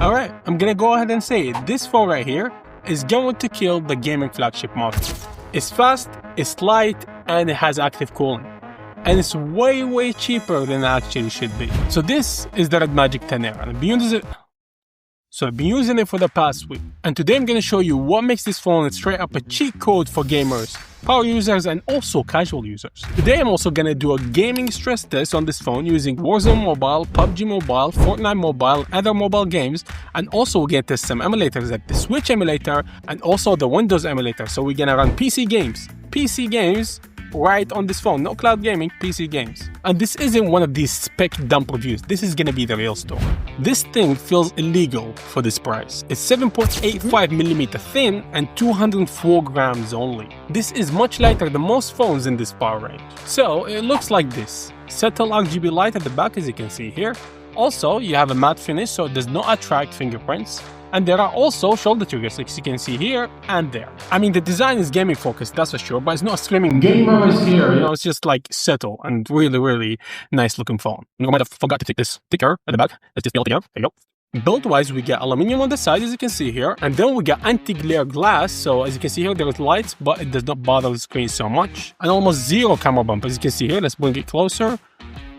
Alright, I'm gonna go ahead and say it. This phone right here is going to kill the gaming flagship model. It's fast, it's light, and it has active cooling. And it's way cheaper than it actually should be. So this is the Redmagic 10 Air, and I've been using it for the past week. And today I'm gonna show you what makes this phone straight up a cheat code for gamers, power users, and also casual users. Today I'm also gonna do a gaming stress test on this phone using Warzone Mobile, PUBG Mobile, Fortnite Mobile, other mobile games, and also we're gonna test some emulators like the Switch emulator and also the Windows emulator. So we're gonna run PC games right on this phone, no cloud gaming, PC games. And this isn't one of these spec dump reviews, this is gonna be the real story. This thing feels illegal for this price. It's 7.85mm thin and 204 grams only. This is much lighter than most phones in this power range. So it looks like this. Subtle RGB light at the back, as you can see here. Also, you have a matte finish, so it does not attract fingerprints. And there are also shoulder triggers, like you can see here and there. I mean, the design is gaming focused, that's for sure, but it's not screaming gamers here, you know, it's just like subtle and really nice looking phone. You might have forgot to take this sticker at the back. Let's just peel it out. There you go. Build-wise, we get aluminum on the side, as you can see here, and then we get anti-glare glass, so as you can see here, there is lights, but it does not bother the screen so much. And almost zero camera bump, as you can see here. Let's bring it closer,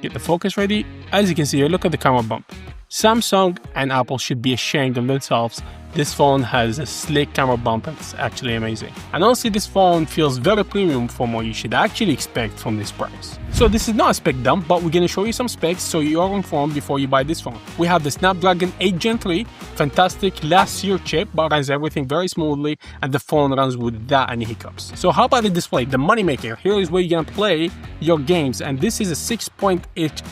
get the focus ready. As you can see here, look at the camera bump. Samsung and Apple should be ashamed of themselves. This phone has a slick camera bump and it's actually amazing. And honestly, this phone feels very premium from what you should actually expect from this price. So this is not a spec dump, but we're going to show you some specs so you are informed before you buy this phone. We have the Snapdragon 8 Gen 3, fantastic last year chip, but runs everything very smoothly, and the phone runs without any hiccups. So how about the display, the moneymaker? Here is where you're going to play your games, and this is a 6.8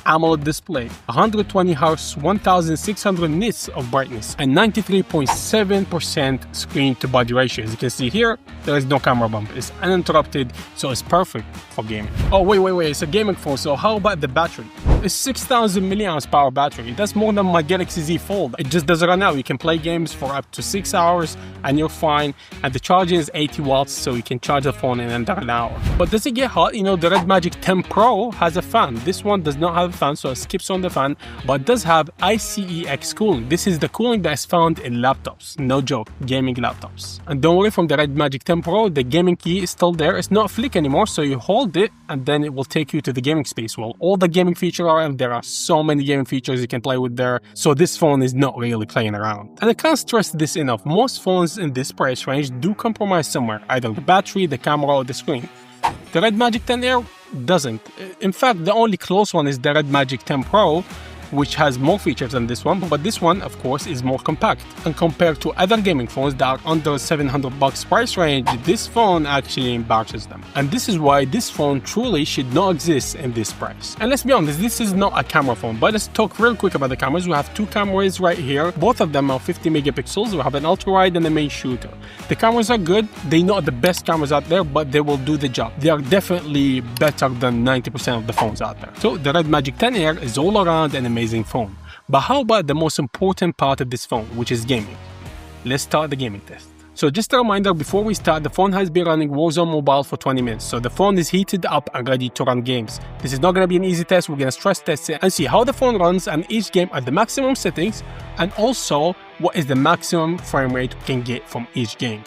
AMOLED display, 120 Hz, 1600 nits of brightness, and 93.7% screen to body ratio. As you can see here, there is no camera bump. It's uninterrupted, so it's perfect for gaming. Oh, wait, it's a gaming phone, so how about the battery? It's 6000 mAh power battery. That's more than my Galaxy Z Fold. It just doesn't run out. You can play games for up to 6 hours and you're fine. And the charging is 80 watts, so you can charge the phone in under an hour. But does it get hot? You know, the Redmagic 10 Pro has a fan. This one does not have a fan, so it skips on the fan, but does have ICEX cooling. This is the cooling that is found in laptops. No joke, gaming laptops. And don't worry, from the Redmagic 10 Pro, the gaming key is still there. It's not flick anymore, so you hold it and then it will take you to the gaming space. Well, all the gaming features are, and there are so many gaming features you can play with there, so this phone is not really playing around. And I can't stress this enough, most phones in this price range do compromise somewhere, either the battery, the camera, or the screen. The Redmagic 10 Air doesn't. In fact, the only close one is the Redmagic 10 Pro, which has more features than this one, but this one, of course, is more compact. And compared to other gaming phones that are under $700 price range, this phone actually embarrasses them. And this is why this phone truly should not exist in this price. And let's be honest, this is not a camera phone, but let's talk real quick about the cameras. We have two cameras right here. Both of them are 50 megapixels. We have an ultra-wide and a main shooter. The cameras are good. They're not the best cameras out there, but they will do the job. They are definitely better than 90% of the phones out there. So the Redmagic 10 Air is all around an amazing phone. But how about the most important part of this phone, which is gaming? Let's start the gaming test. So just a reminder, before we start, the phone has been running Warzone Mobile for 20 minutes, so the phone is heated up and ready to run games. This is not going to be an easy test. We're going to stress test it and see how the phone runs and each game at the maximum settings, and also what is the maximum frame rate we can get from each game.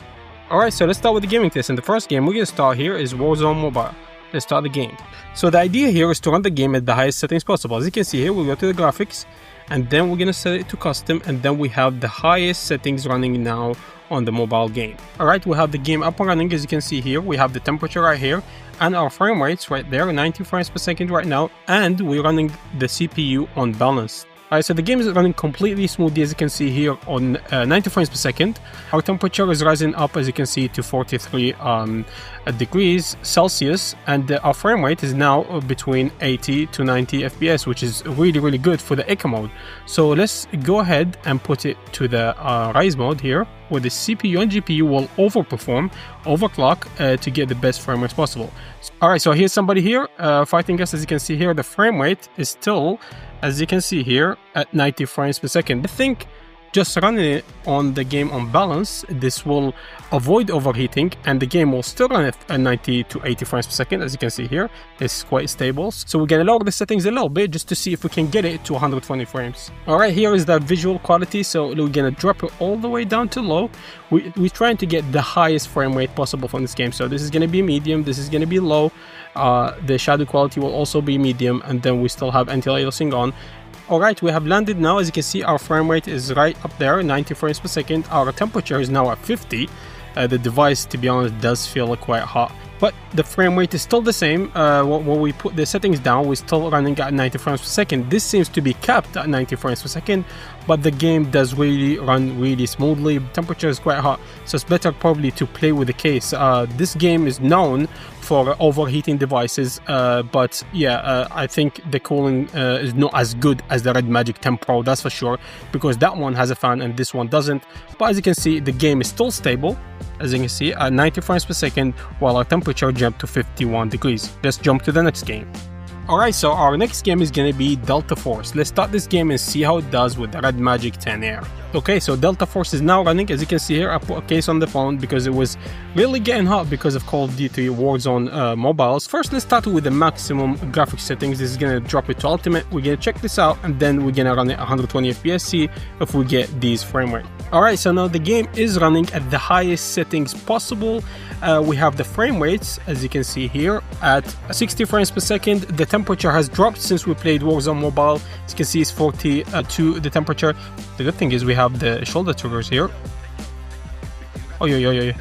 Alright, so let's start with the gaming test. And the first game we're going to start here is Warzone Mobile. Let's start the game. So the idea here is to run the game at the highest settings possible. As you can see here, we'll go to the graphics, and then we're gonna set it to custom, and then we have the highest settings running now on the mobile game. Alright, we have the game up and running. As you can see here, we have the temperature right here, and our frame rates right there, 90 frames per second right now, and we're running the CPU on balance. Alright, so the game is running completely smoothly, as you can see here, on 90 frames per second. Our temperature is rising up, as you can see, to 43 degrees Celsius, and our frame rate is now between 80 to 90 FPS, which is really good for the eco mode. So let's go ahead and put it to the rise mode here, where the CPU and GPU will overclock to get the best frame rate possible. Alright, so here's somebody here fighting us. As you can see here, the frame rate is still, as you can see here, at 90 frames per second. I think Just running it on the game on balance, this will avoid overheating, and the game will still run at 90 to 80 frames per second. As you can see here, it's quite stable. So we're gonna lower the settings a little bit just to see if we can get it to 120 frames. All right, here is the visual quality. So we're gonna drop it all the way down to low. We're trying to get the highest frame rate possible from this game. So this is gonna be medium, this is gonna be low. The shadow quality will also be medium, and then we still have anti-aliasing on. Alright, we have landed now. As you can see, our frame rate is right up there, 90 frames per second. Our temperature is now at 50. The device, to be honest, does feel quite hot, but the frame rate is still the same. When we put the settings down, we're still running at 90 frames per second. This seems to be capped at 90 frames per second, but the game does really run really smoothly. Temperature is quite hot, so it's better probably to play with the case. This game is known for overheating devices, but yeah, I think the cooling is not as good as the Redmagic 10 Pro, that's for sure, because that one has a fan and this one doesn't. But as you can see, the game is still stable, as you can see, at 90 frames per second, while our temperature jumped to 51 degrees. Let's jump to the next game. Alright, so our next game is gonna be Delta Force. Let's start this game and see how it does with the Redmagic 10 Air. Okay, so Delta Force is now running. As you can see here, I put a case on the phone because it was really getting hot because of Call of Duty Warzone Mobiles. First, let's start with the maximum graphics settings. This is gonna drop it to ultimate. We're gonna check this out, and then we're gonna run it 120 FPS, see if we get these frame rate. Alright, so now the game is running at the highest settings possible. We have the frame rates, as you can see here, at 60 frames per second. The temperature has dropped since we played Warzone Mobile. As you can see, it's 42 the temperature. The good thing is we have the shoulder triggers here. Oh yeah.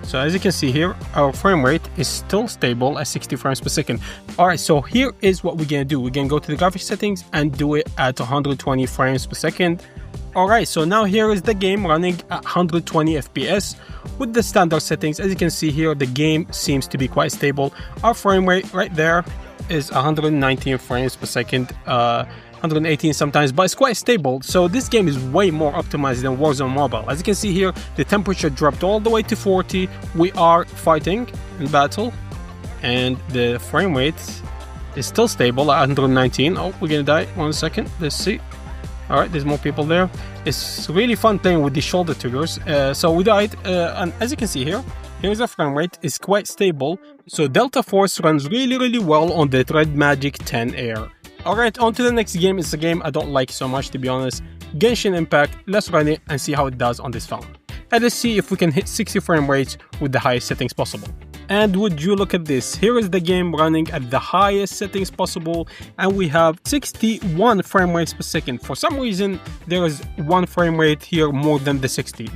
So as you can see here, our frame rate is still stable at 60 frames per second. Alright, so here is what we're gonna do. We're gonna go to the graphics settings and do it at 120 frames per second. Alright, so now here is the game running at 120 FPS with the standard settings. As you can see here, the game seems to be quite stable. Our frame rate right there is 119 frames per second, 118 sometimes, but it's quite stable. So this game is way more optimized than Warzone Mobile. As you can see here, the temperature dropped all the way to 40. We are fighting in battle, and the frame rate is still stable at 119. Oh, we're gonna die. 1 second. Let's see. Alright, there's more people there. It's really fun playing with the shoulder triggers. So we died, and as you can see here, here's the frame rate. It's quite stable. So Delta Force runs really well on the Redmagic 10 Air. Alright, on to the next game. It's a game I don't like so much, to be honest. Genshin Impact. Let's run it and see how it does on this phone. And let's see if we can hit 60 frame rates with the highest settings possible. And would you look at this, here is the game running at the highest settings possible, and we have 61 frame rates per second. For some reason, there is one frame rate here more than the 60.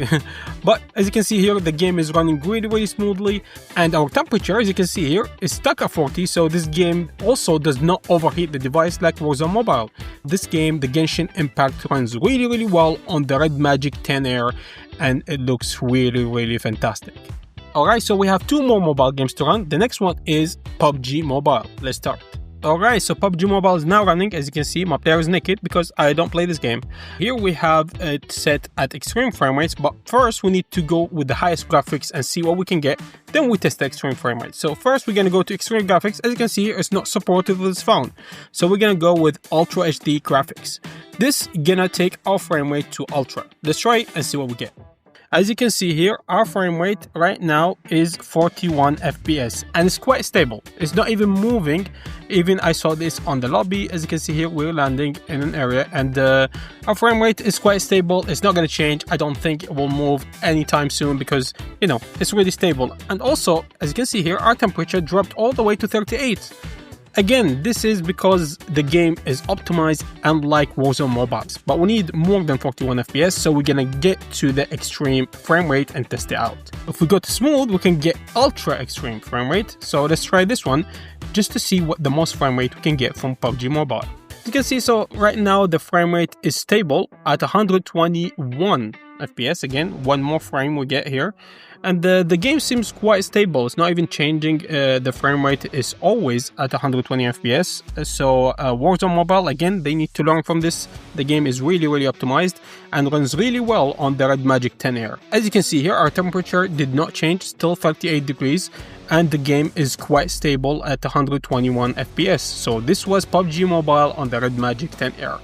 But as you can see here, the game is running really smoothly, and our temperature, as you can see here, is stuck at 40, so this game also does not overheat the device like Warzone Mobile. This game, the Genshin Impact, runs really well on the Redmagic 10 Air, and it looks really fantastic. Alright, so we have 2 more mobile games to run. The next one is PUBG Mobile. Let's start. Alright, so PUBG Mobile is now running. As you can see, my player is naked because I don't play this game. Here we have it set at extreme frame rates, but first we need to go with the highest graphics and see what we can get. Then we test the extreme frame rate. So first we're gonna go to extreme graphics. As you can see here, it's not supported with this phone. So we're gonna go with Ultra HD graphics. This gonna take our frame rate to Ultra. Let's try it and see what we get. As you can see here, our frame rate right now is 41 FPS, and it's quite stable. It's not even moving. Even I saw this on the lobby. As you can see here, we're landing in an area, and our frame rate is quite stable. It's not going to change. I don't think it will move anytime soon because, you know, it's really stable. And also, as you can see here, our temperature dropped all the way to 38. Again, this is because the game is optimized unlike Warzone Mobiles, but we need more than 41 FPS, so we're gonna get to the extreme frame rate and test it out. If we go to smooth, we can get ultra extreme frame rate, so let's try this one just to see what the most frame rate we can get from PUBG Mobile. As you can see, so right now the frame rate is stable at 121 FPS. Again, one more frame we get here, and the game seems quite stable. It's not even changing. The frame rate is always at 120 FPS. So Warzone Mobile, again, they need to learn from this. The game is really optimized and runs really well on the Redmagic 10 Air. As you can see here, our temperature did not change, still 38 degrees, and the game is quite stable at 121 FPS. So this was PUBG Mobile on the Redmagic 10 Air.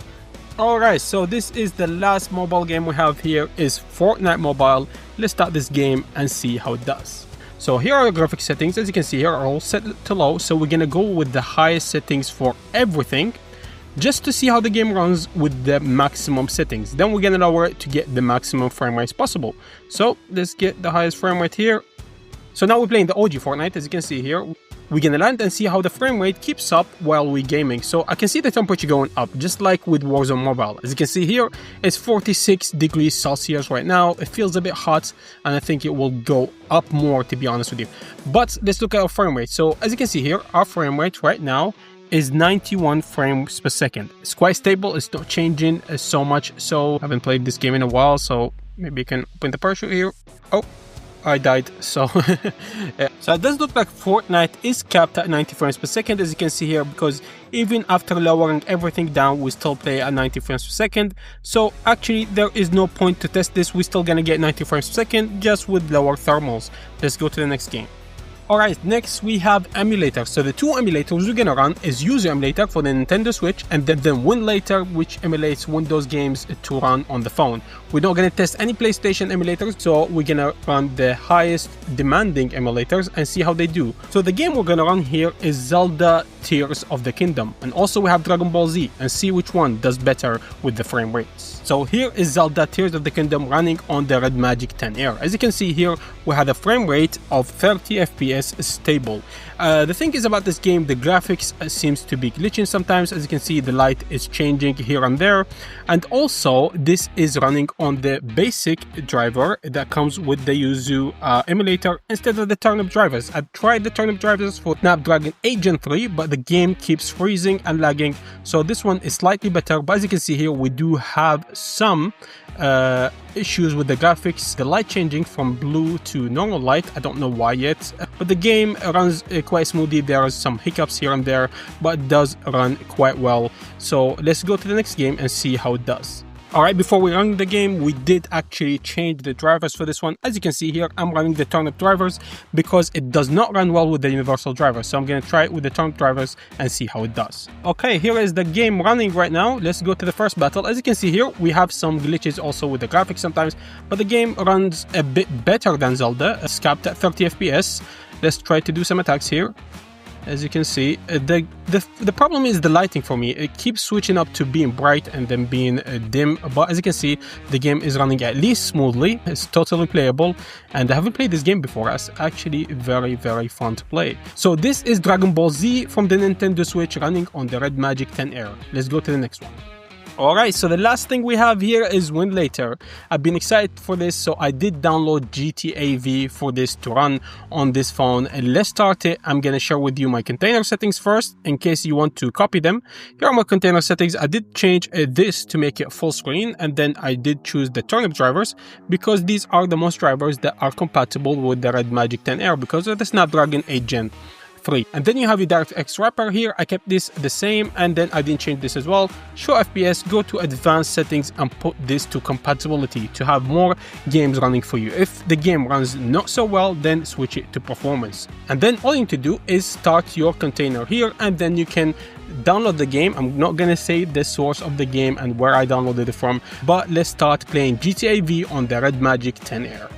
Alright, so this is the last mobile game we have here, is Fortnite Mobile. Let's start this game and see how it does. So here are the graphic settings. As you can see here are all set to low, so we're gonna go with the highest settings for everything, just to see how the game runs with the maximum settings. Then we're gonna lower it to get the maximum frame rates possible. So let's get the highest frame rate here. So now we're playing the OG Fortnite. As you can see here, we're gonna land and see how the frame rate keeps up while we're gaming. So I can see the temperature going up, just like with Warzone Mobile. As you can see here, it's 46 degrees Celsius right now. It feels a bit hot, and I think it will go up more, to be honest with you. But let's look at our frame rate. So as you can see here, our frame rate right now is 91 frames per second. It's quite stable. It's not changing so much. So I haven't played this game in a while, so maybe you can open the parachute here. Oh, I died. So yeah. So it does look like Fortnite is capped at 90 frames per second, as you can see here, because even after lowering everything down, we still play at 90 frames per second. So actually there is no point to test this. We're still gonna get 90 frames per second, just with lower thermals. Let's go to the next game. Alright, next we have emulator. So the two emulators we're gonna run is user emulator for the Nintendo Switch, and then Winlator, which emulates Windows games to run on the phone. We're not gonna test any PlayStation emulators, so we're gonna run the highest demanding emulators and see how they do. So the game we're gonna run here is Zelda Tears of the Kingdom, and also we have Dragon Ball Z, and see which one does better with the frame rates. So here is Zelda Tears of the Kingdom running on the Redmagic 10R. As you can see here, we have a frame rate of 30 FPS stable. The thing is about this game, the graphics seems to be glitching sometimes. As you can see, the light is changing here and there, and also this is running on the basic driver that comes with the Yuzu emulator instead of the turnip drivers. I tried the turnip drivers for Snapdragon 8 Gen 3, but the game keeps freezing and lagging, so this one is slightly better. But as you can see here, we do have some issues with the graphics, the light changing from blue to normal light. I don't know why yet, but the game runs quite smoothly. There are some hiccups here and there, but it does run quite well. So let's go to the next game and see how it does. Alright, before we run the game, we did actually change the drivers for this one. As you can see here, I'm running the turnip drivers because it does not run well with the universal drivers. So I'm going to try it with the turnip drivers and see how it does. Okay, here is the game running right now. Let's go to the first battle. As you can see here, we have some glitches also with the graphics sometimes, but the game runs a bit better than Zelda. It's capped at 30 FPS. Let's try to do some attacks here. As you can see, the problem is the lighting for me. It keeps switching up to being bright and then being dim, but as you can see, the game is running at least smoothly. It's totally playable, and I haven't played this game before. It's actually very, very fun to play. So this is Dragon Ball Z from the Nintendo Switch running on the Redmagic 10R. Let's go to the next one. Alright, so the last thing we have here is Winlator. I've been excited for this, so I did download GTA V for this to run on this phone. And let's start it. I'm gonna share with you my container settings first, in case you want to copy them. Here are my container settings. I did change this to make it full screen, and then I did choose the turnip drivers because these are the most drivers that are compatible with the Redmagic 10R because of the Snapdragon 8 Gen 3. And then you have your DirectX wrapper here. I kept this the same, and then I didn't change this as well. Show FPS, go to advanced settings and put this to compatibility to have more games running for you. If the game runs not so well, then switch it to performance. And then all you need to do is start your container here, and then you can download the game. I'm not gonna say the source of the game and where I downloaded it from, but let's start playing GTA V on the Redmagic 10R.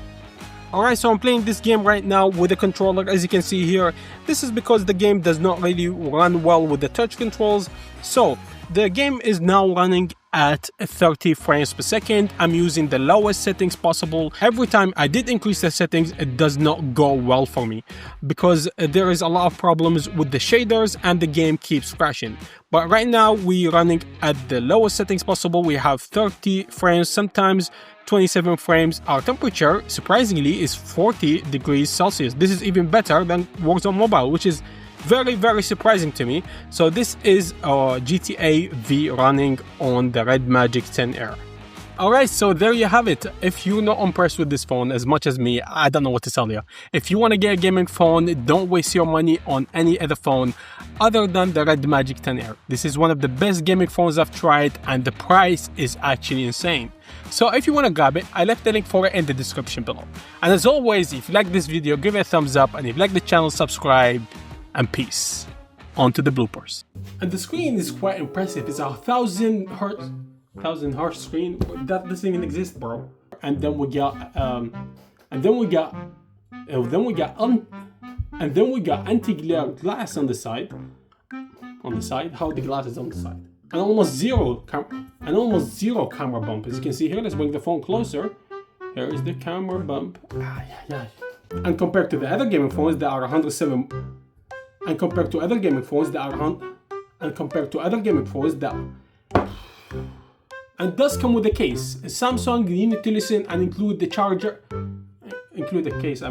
Alright, so I'm playing this game right now with a controller. As you can see here, this is because the game does not really run well with the touch controls. So the game is now running at 30 frames per second. I'm using the lowest settings possible. Every time I did increase the settings, it does not go well for me because there is a lot of problems with the shaders and the game keeps crashing. But right now we're running at the lowest settings possible. We have 30 frames, sometimes 27 frames. Our temperature, surprisingly, is 40 degrees Celsius. This is even better than Warzone Mobile, which is very, very surprising to me. So this is GTA V running on the Redmagic 10R. Alright, so there you have it. If you're not impressed with this phone as much as me, I don't know what to tell you. If you want to get a gaming phone, don't waste your money on any other phone other than the Redmagic 10R. This is one of the best gaming phones I've tried, and the price is actually insane. So if you want to grab it, I left the link for it in the description below. And as always, if you like this video, give it a thumbs up, and if you like the channel, subscribe, and peace. On to the bloopers. And the screen is quite impressive. It's 1000 hertz. 1000 hertz screen. That doesn't even exist, bro. And then we got anti-glare glass on the side. How the glass is on the side. And almost zero camera bump. As you can see here, let's bring the phone closer. Here is the camera bump. And compared to the other gaming phones that are 107, and compared to other gaming phones that and does come with a case. Samsung, you need to listen and include the charger. Include the case. They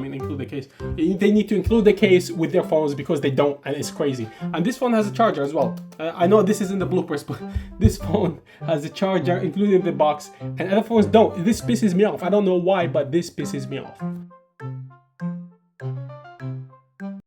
need to include the case with their phones because they don't, and it's crazy. And this phone has a charger as well. I know this is in the bloopers, but this phone has a charger included in the box, and other phones don't. This pisses me off. I don't know why, but this pisses me off.